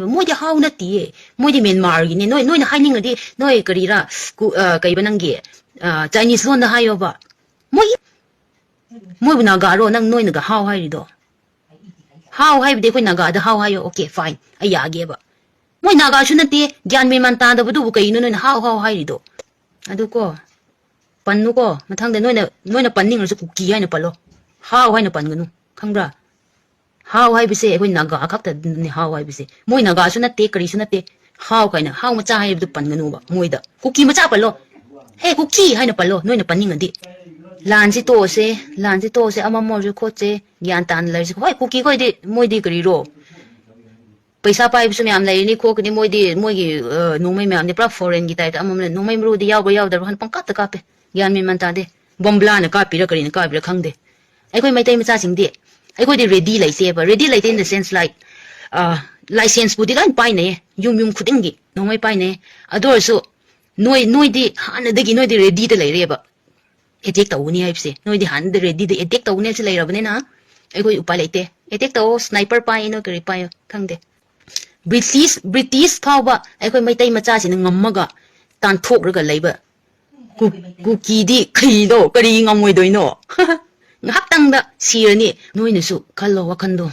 Moidi how na ti, moidi Myanmar gini, noi na hiding di, noi karira, kaiba nangi, Chinese lon na hayo ba. Moi Naga nang noi naga how hai do. How hai de ko Naga da how hayo, okay fine, ayage ba. Moi Naga su na ti, gyan me man ta da bu du kai no how hai do. Adu ko, pannu ko, mathang da noi na panning su kuki hai na palo. How hai na pan ganu, khangra. How hai bise ko Naga khak ta ni how hai bise. Moi Naga su na te kari su na te. How kai na how macha hai du pan ganu ba. Moi da kuki macha palo. Hey kuki hai na palo, noi na panning adi. Lan si to se ama mo ju ko che gyan tan lai si hoi kuki ko di moi di kari ro. Paisa pai su myam lai ni ko ni moi gi no mai myam ni pra foreign gi tai ta amam no mai ru di yaw ba yaw da han pang ka pe gyan mi man ta de bombla na ka pi ra kari na ka pi ra khang de ai koi mai tai macha sing de ai koi di ready lai se ba ready lai in the sense like license bu di lan pai ne yum khuding gi no mai pai ne ador su noi di han de gi noi di ready de lai re ba attack tau ni ai se noi di han de ready de attack tau ne se lai ra ba ne na ai koi upai lai te attack tau sniper pai no kari pai khang de British fauba ai koi mai tai macha sin ngammaga tan thok ra ga leiba kuki di khri do kari ngamoi doi no ngak tang da sirani noi na su khallo wa khando